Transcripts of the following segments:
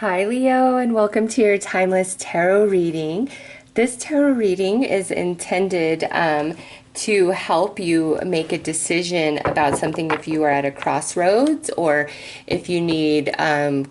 Hi Leo, and welcome to your timeless tarot reading. This tarot reading is intended to help you make a decision about something if you are at a crossroads or if you need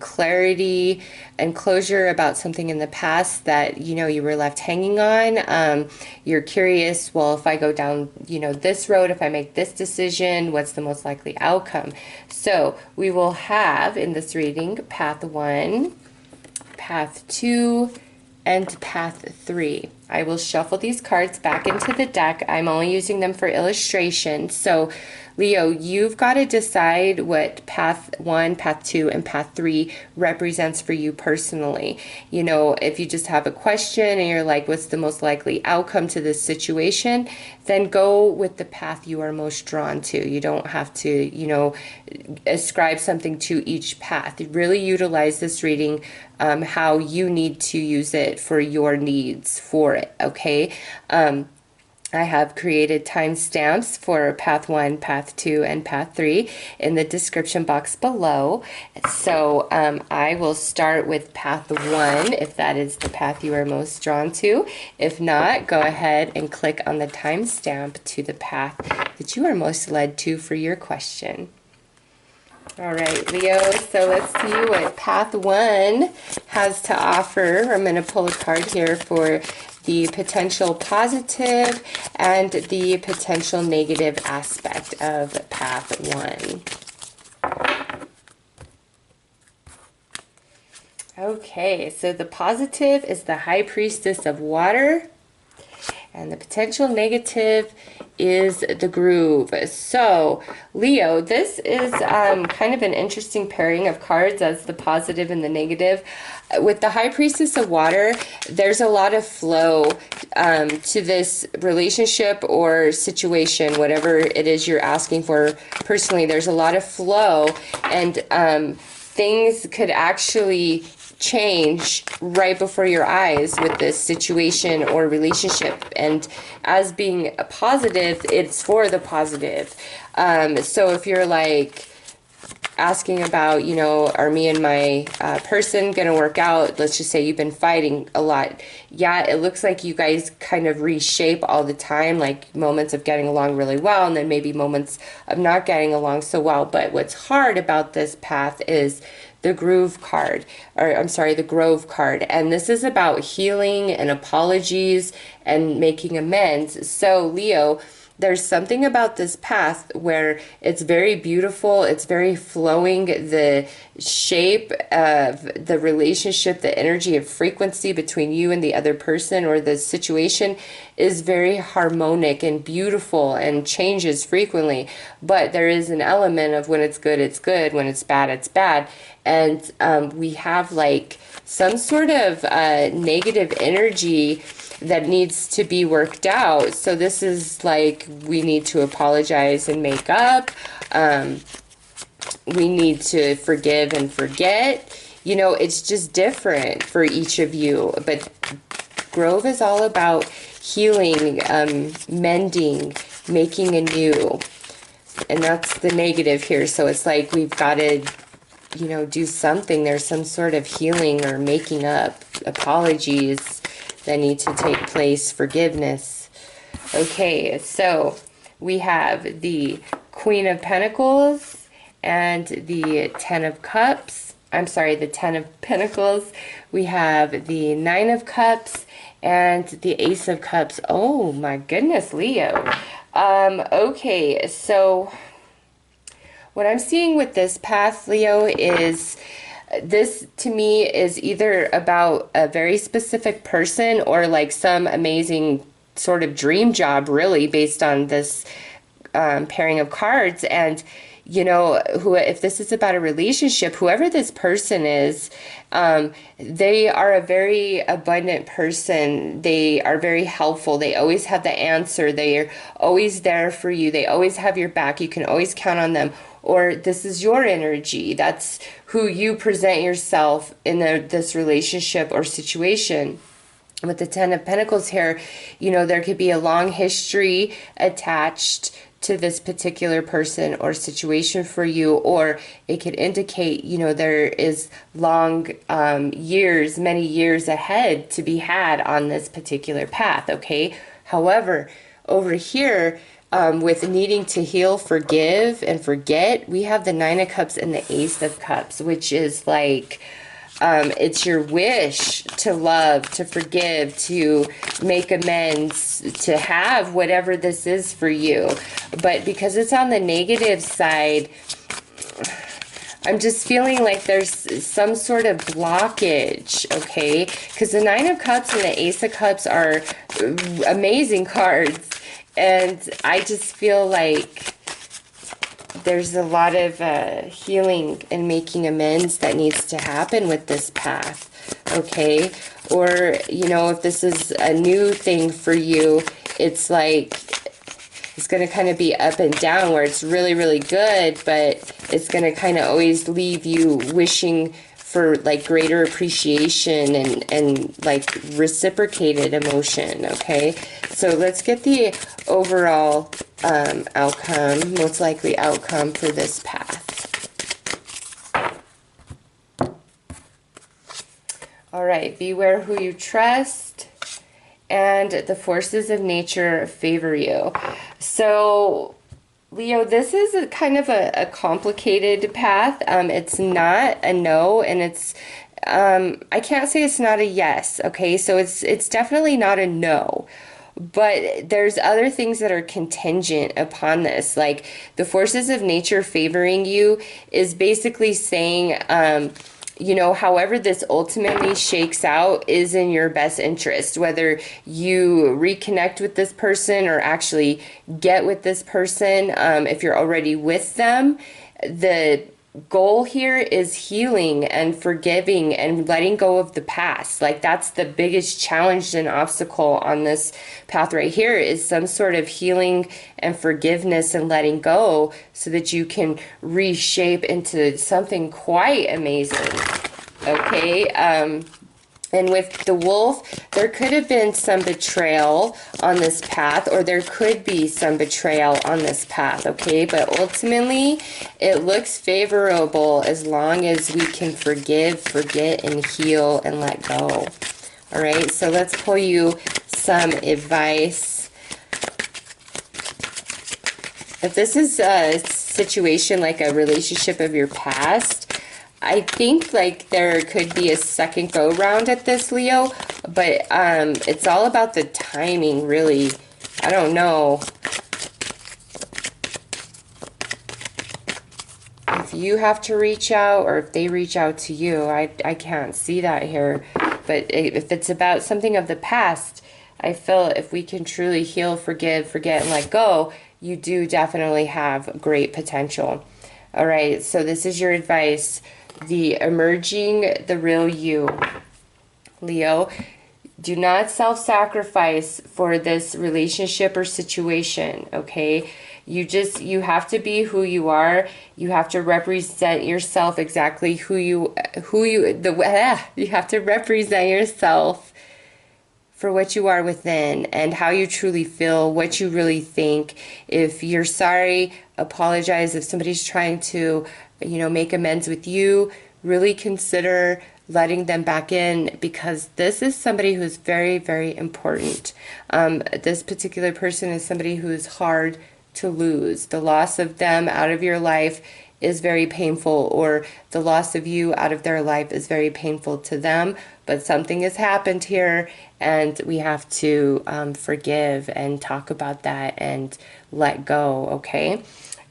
clarity and closure about something in the past that you were left hanging on. You're curious, well, if I go down this road, if I make this decision, what's the most likely outcome? So we will have in this reading path 1, path 2, and path 3. I will shuffle these cards back into the deck. I'm only using them for illustration. So Leo, you've got to decide what path 1, path 2, and path 3 represents for you personally. If you just have a question and you're like, what's the most likely outcome to this situation, then go with the path you are most drawn to. You don't have to, ascribe something to each path. Really utilize this reading how you need to use it for your needs for it, okay? I have created timestamps for path 1, path 2, and path 3 in the description box below. So I will start with path 1 if that is the path you are most drawn to. If not, go ahead and click on the timestamp to the path that you are most led to for your question. All right, Leo, so let's see what path 1 has to offer. I'm going to pull a card here for the potential positive and the potential negative aspect of path 1. Okay, so the positive is the High Priestess of Water, and the potential negative is the Groove. So, Leo, this is kind of an interesting pairing of cards as the positive and the negative. With the High Priestess of Water, there's a lot of flow to this relationship or situation, whatever it is you're asking for. Personally, there's a lot of flow, and things could actually change right before your eyes with this situation or relationship. And as being a positive, it's for the positive. So if you're like asking about, are me and my person gonna work out? Let's just say you've been fighting a lot. Yeah, it looks like you guys kind of reshape all the time, like moments of getting along really well and then maybe moments of not getting along so well. But what's hard about this path is the Groove card, or I'm sorry, the Grove card. And this is about healing and apologies and making amends. So Leo, there's something about this path where it's very beautiful, it's very flowing, the shape of the relationship, the energy and frequency between you and the other person or the situation is very harmonic and beautiful and changes frequently. But there is an element of when it's good, when it's bad. And we have like some sort of negative energy that needs to be worked out. So this is like, we need to apologize and make up. We need to forgive and forget. It's just different for each of you. But Grove is all about healing, mending, making anew. And that's the negative here. So it's like we've got to do something. There's some sort of healing or making up, apologies that need to take place, forgiveness. Okay, so we have the Queen of Pentacles and the Ten of Cups. I'm sorry, the Ten of Pentacles. We have the Nine of Cups and the Ace of Cups. Oh my goodness, Leo. Okay, so what I'm seeing with this path, Leo, is this to me is either about a very specific person or like some amazing sort of dream job, really, based on this pairing of cards. And if this is about a relationship, whoever this person is, they are a very abundant person. They are very helpful. They always have the answer. They are always there for you. They always have your back. You can always count on them. Or this is your energy. That's who you present yourself in this relationship or situation. With the Ten of Pentacles here, there could be a long history attached to this particular person or situation for you, or it could indicate, you know, there is long years, many years ahead to be had on this particular path, okay? However, over here, with needing to heal, forgive, and forget, we have the Nine of Cups and the Ace of Cups, which is like, it's your wish to love, to forgive, to make amends, to have whatever this is for you. But because it's on the negative side, I'm just feeling like there's some sort of blockage, okay? Because the Nine of Cups and the Ace of Cups are amazing cards. And I just feel like there's a lot of healing and making amends that needs to happen with this path, okay? Or, you know, if this is a new thing for you, it's like, it's going to kind of be up and down where it's really, really good, but it's going to kind of always leave you wishing for like greater appreciation and like reciprocated emotion, okay? So let's get the overall outcome, most likely outcome for this path. All right, beware who you trust, and the forces of nature favor you. So Leo, this is a kind of a complicated path. It's not a no, and it's I can't say it's not a yes, okay? So it's definitely not a no. But there's other things that are contingent upon this. Like the forces of nature favoring you is basically saying, you know, however this ultimately shakes out is in your best interest, whether you reconnect with this person or actually get with this person. If you're already with them, the goal here is healing and forgiving and letting go of the past. Like that's the biggest challenge and obstacle on this path right here, is some sort of healing and forgiveness and letting go so that you can reshape into something quite amazing, okay? And with the wolf, there could have been some betrayal on this path, or there could be some betrayal on this path, okay? But ultimately, it looks favorable as long as we can forgive, forget, and heal and let go. All right, so let's pull you some advice. If this is a situation like a relationship of your past, I think like there could be a second go round at this, Leo, but it's all about the timing, really. I don't know. If you have to reach out or if they reach out to you, I can't see that here. But if it's about something of the past, I feel if we can truly heal, forgive, forget, and let go, you do definitely have great potential. All right, so this is your advice. The emerging, the real you. Leo, do not self-sacrifice for this relationship or situation, okay? You have to be who you are. You have to represent yourself exactly you have to represent yourself for what you are within and how you truly feel, what you really think. If you're sorry, apologize. If somebody's trying to, you know, make amends with you, really consider letting them back in, because this is somebody who's very, very important. This particular person is somebody who is hard to lose. The loss of them out of your life is very painful, or the loss of you out of their life is very painful to them. But something has happened here, and we have to forgive and talk about that and let go, okay?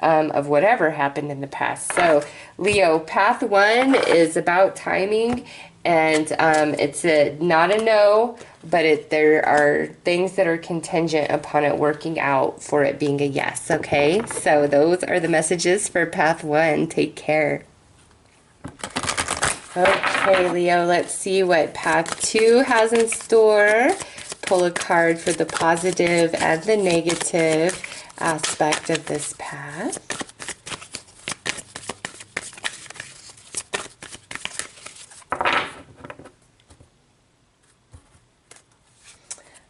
Of whatever happened in the past. So, Leo, path 1 is about timing, and it's not a no, but there are things that are contingent upon it working out for it being a yes, okay? So those are the messages for path 1. Take care. Okay, Leo, let's see what path 2 has in store. Pull a card for the positive and the negative aspect of this path.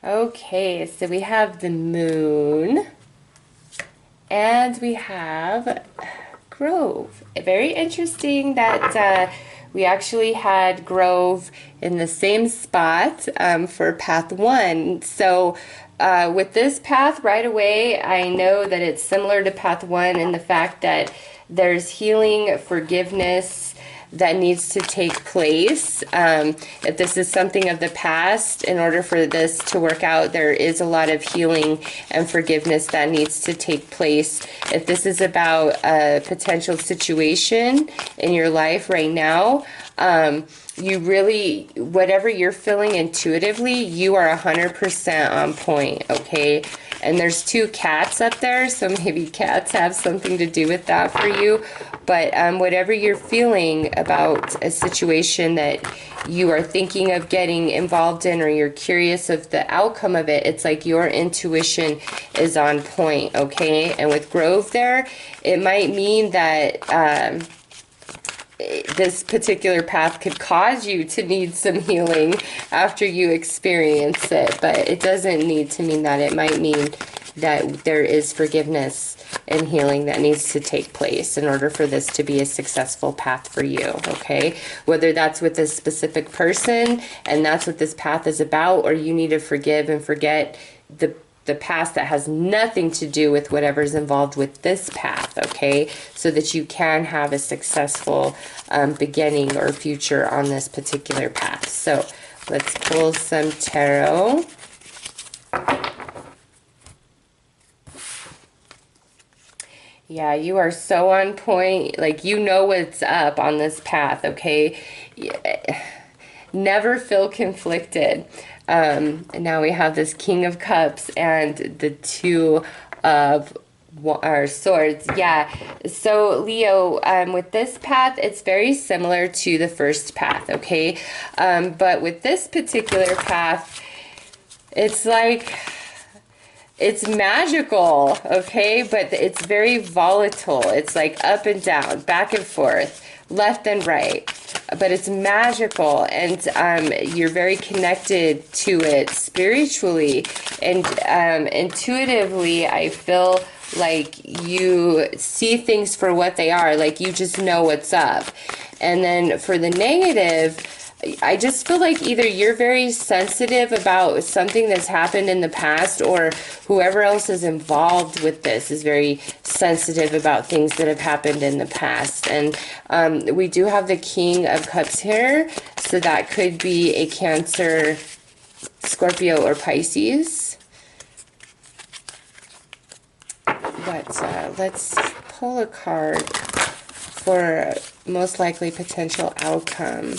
Okay, so we have the moon And we have Grove. Very interesting that we actually had Grove in the same spot for path 1. So with this path right away, I know that it's similar to path 1 in the fact that there's healing, forgiveness that needs to take place. If this is something of the past, in order for this to work out, there is a lot of healing and forgiveness that needs to take place. If this is about a potential situation in your life right now, you really, whatever you're feeling intuitively, you are 100% on point, okay? And there's 2 cats up there, so maybe cats have something to do with that for you. But whatever you're feeling about a situation that you are thinking of getting involved in, or you're curious of the outcome of it, it's like your intuition is on point, okay? And with Grove there, it might mean that this particular path could cause you to need some healing after you experience it, but it doesn't need to mean that. It might mean that there is forgiveness and healing that needs to take place in order for this to be a successful path for you, okay? Whether that's with a specific person and that's what this path is about, or you need to forgive and forget the past that has nothing to do with whatever's involved with this path, okay? So that you can have a successful beginning or future on this particular path. So let's pull some tarot. Yeah, you are so on point. Like, you know what's up on this path, okay? Never feel conflicted. And now we have this King of Cups and the 2 of Swords. Yeah, so Leo, with this path, it's very similar to the first path, okay? But with this particular path, it's like, it's magical, okay? But it's very volatile. It's like up and down, back and forth, left and right. But it's magical, and you're very connected to it spiritually. And intuitively, I feel like you see things for what they are. Like, you just know what's up. And then for the negative, I just feel like either you're very sensitive about something that's happened in the past, or whoever else is involved with this is very sensitive about things that have happened in the past. And we do have the King of Cups here, so that could be a Cancer, Scorpio, or Pisces. But let's pull a card for most likely potential outcome.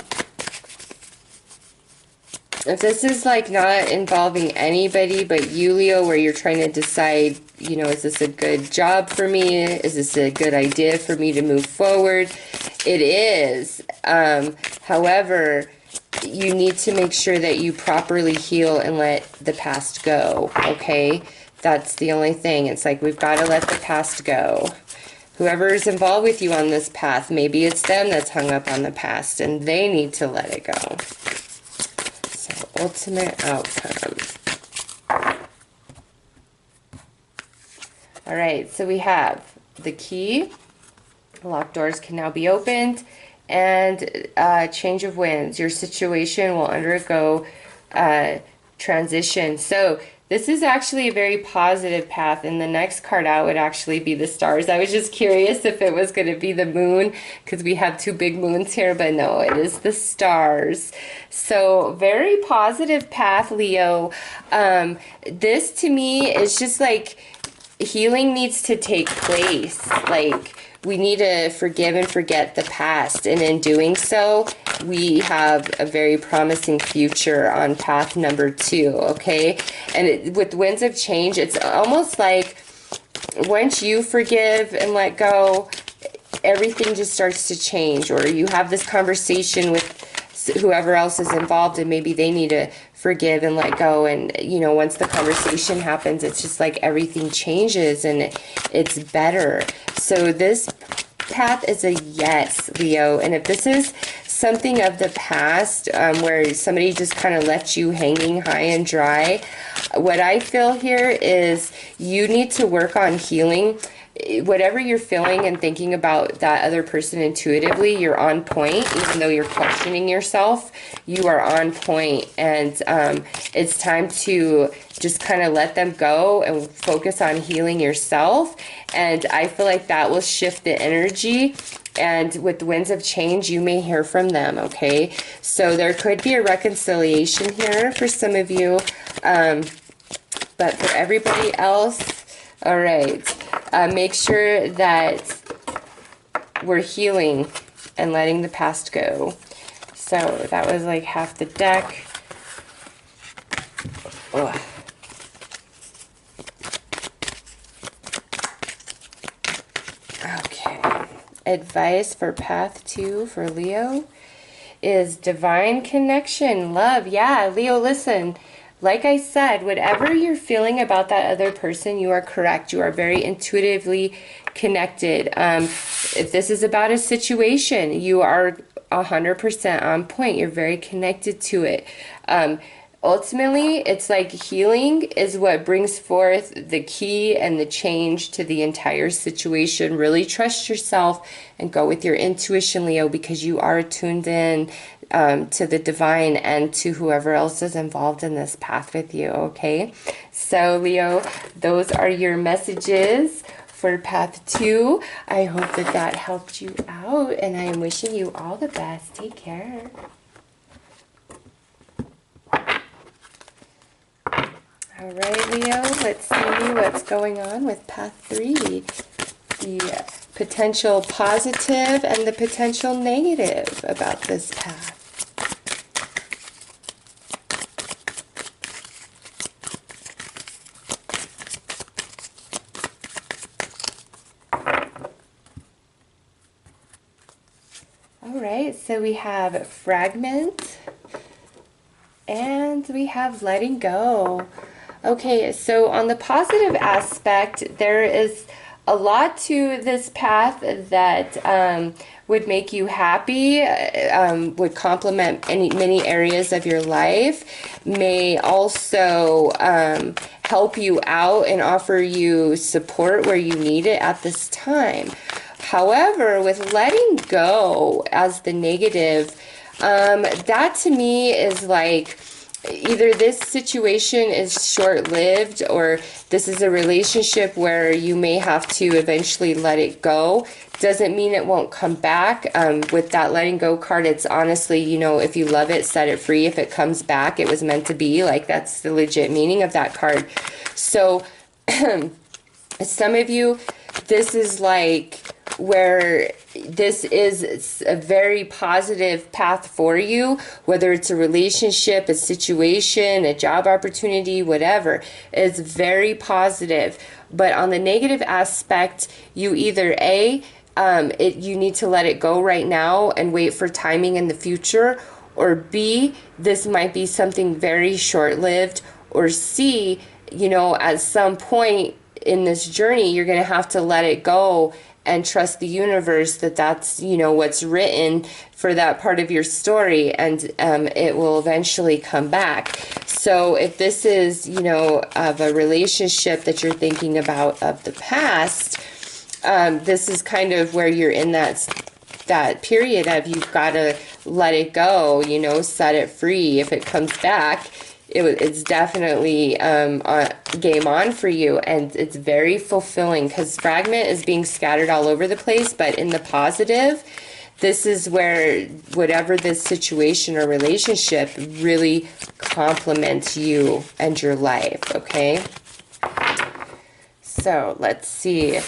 If this is like not involving anybody but you, Leo, where you're trying to decide, you know, is this a good job for me? Is this a good idea for me to move forward? It is. However, you need to make sure that you properly heal and let the past go, okay? That's the only thing. It's like, we've got to let the past go. Whoever is involved with you on this path, maybe it's them that's hung up on the past and they need to let it go. Ultimate outcome. All right, so we have the key. Locked doors can now be opened, and change of winds. Your situation will undergo transition. So this is actually a very positive path, and the next card out would actually be the stars. I was just curious if it was going to be the moon, because we have 2 big moons here, but no, it is the stars. So very positive path, Leo. This to me is just like healing needs to take place. Like, we need to forgive and forget the past, and in doing so, we have a very promising future on path number 2, okay? And with winds of change, it's almost like once you forgive and let go, everything just starts to change, or you have this conversation with whoever else is involved, and maybe they need to forgive and let go, and you know, once the conversation happens, it's just like everything changes and it's better. So this path is a yes, Leo. And if this is something of the past, where somebody just kind of left you hanging high and dry, what I feel here is you need to work on healing whatever you're feeling and thinking about that other person intuitively, you're on point. Even though you're questioning yourself, you are on point. And it's time to just kind of let them go and focus on healing yourself. And I feel like that will shift the energy. And with the winds of change, you may hear from them, okay? So there could be a reconciliation here for some of you. But for everybody else, all right, make sure that we're healing and letting the past go. So that was like half the deck. Ugh. Okay. Advice for path 2 for Leo is divine connection, love. Yeah, Leo, listen. Like I said, whatever you're feeling about that other person, you are correct. You are very intuitively connected. If this is about a situation, you are 100% on point. You're very connected to it. Ultimately, it's like healing is what brings forth the key and the change to the entire situation. Really trust yourself and go with your intuition, Leo, because you are tuned in to the divine and to whoever else is involved in this path with you, okay? So, Leo, those are your messages for path 2. I hope that that helped you out, and I am wishing you all the best. Take care. All right, Leo, let's see what's going on with path 3. The potential positive and the potential negative about this path. All right, so we have fragment and we have letting go. Okay, so on the positive aspect, there is a lot to this path that would make you happy, would complement many areas of your life, may also help you out and offer you support where you need it at this time. However, with letting go as the negative, that to me is like, either this situation is short-lived or this is a relationship where you may have to eventually let it go. Doesn't mean it won't come back. With that letting go card, it's honestly, you know, if you love it, set it free. If it comes back, it was meant to be. Like, that's the legit meaning of that card. So some of you, this is like where this is a very positive path for you, whether it's a relationship, a situation, a job opportunity, whatever. It's very positive. But on the negative aspect, you either you need to let it go right now and wait for timing in the future, or B, this might be something very short-lived, or C, you know, at some point in this journey, you're going to have to let it go and trust the universe that that's, you know, what's written for that part of your story, and it will eventually come back. So if this is, you know, of a relationship that you're thinking about of the past, this is kind of where you're in that period of you've got to let it go, you know, set it free. If it comes back, it's definitely game on for you, and it's very fulfilling because fragment is being scattered all over the place. But in the positive, this is where whatever this situation or relationship really complements you and your life, okay? So let's see.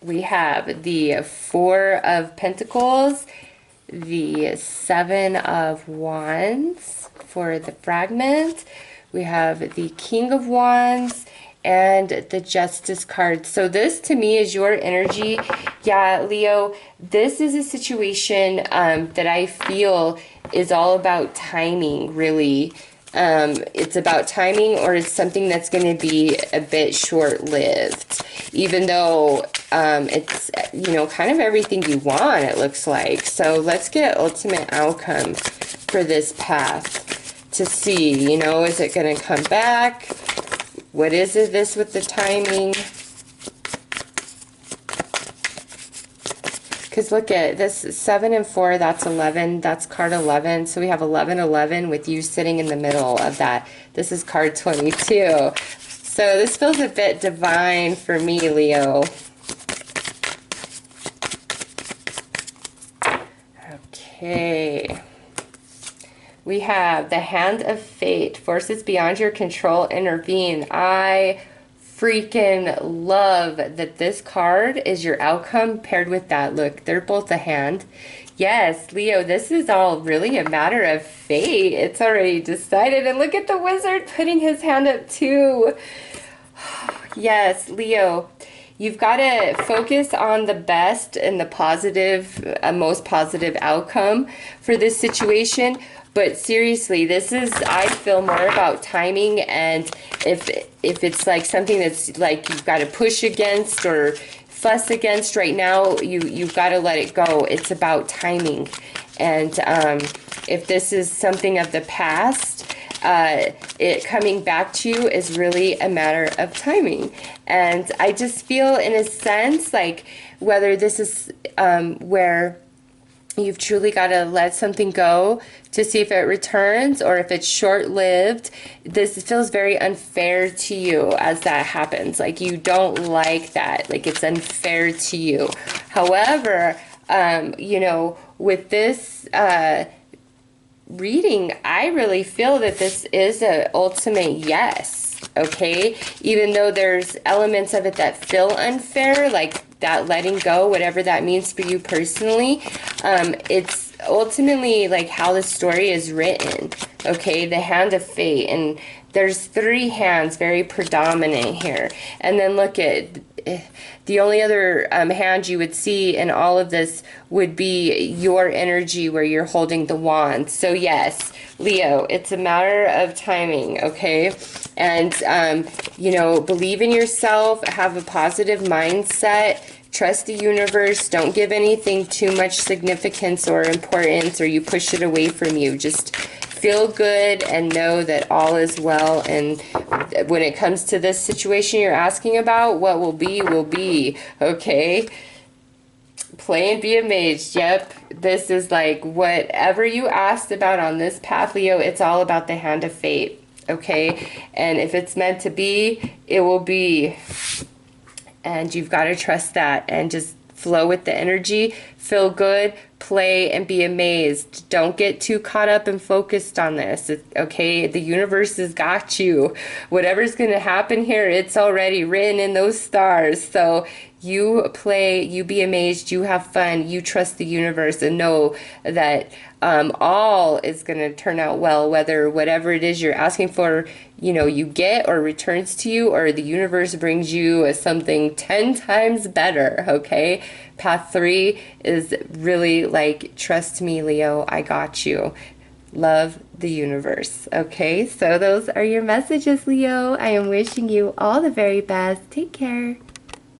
We have the 4 of Pentacles, the 7 of Wands for the fragment. We have the King of Wands and the Justice card. So this to me is your energy. Yeah, Leo, this is a situation that I feel is all about timing, really. It's about timing, or it's something that's going to be a bit short-lived, even though it's, you know, kind of everything you want, it looks like. So let's get ultimate outcome for this path to see, you know, is it going to come back? What is it, this with the timing? because look at this, 7 and 4, that's 11, that's card 11. So we have 11, 11 with you sitting in the middle of that. This is card 22. So this feels a bit divine for me, Leo. Okay. We have the Hand of Fate. Forces beyond your control intervene. I freaking love that this card is your outcome paired with that. Look, they're both a hand. Yes, Leo, this is all really a matter of fate. It's already decided. And look at the wizard putting his hand up too. Yes, Leo, you've got to focus on the best and the positive, most positive outcome for this situation. But seriously, this is, I feel, more about timing, and if it's like something that's like you've got to push against or fuss against right now, you've got to let it go. It's about timing. And if this is something of the past, it coming back to you is really a matter of timing. And I just feel, in a sense, like whether this is where you've truly got to let something go to see if it returns, or if it's short-lived. This feels very unfair to you as that happens. Like you don't like that. Like it's unfair to you. However, you know, with this reading, I really feel that this is an ultimate yes. Okay? Even though there's elements of it that feel unfair, like that letting go, whatever that means for you personally, it's ultimately like how the story is written. Okay, the Hand of Fate, and there's 3 hands very predominant here. And then look at the only other hand you would see in all of this would be your energy where you're holding the wand. So yes, Leo, it's a matter of timing, okay? And you know, believe in yourself, have a positive mindset, trust the universe, don't give anything too much significance or importance, or you push it away from you. Just feel good and know that all is well. And when it comes to this situation you're asking about, what will be, okay? Play and be amazed. Yep, this is like whatever you asked about on this path, Leo, it's all about the Hand of Fate, okay? And if it's meant to be, it will be. And you've got to trust that and just flow with the energy, feel good, play, and be amazed. Don't get too caught up and focused on this, okay? The universe has got you. Whatever's going to happen here, it's already written in those stars. So you play, you be amazed, you have fun, you trust the universe, and know that all is going to turn out well, whether whatever it is you're asking for, you know, you get or returns to you, or the universe brings you something 10 times better, okay? Path 3 is really like, trust me, Leo, I got you. Love the universe, okay? So those are your messages, Leo. I am wishing you all the very best. Take care.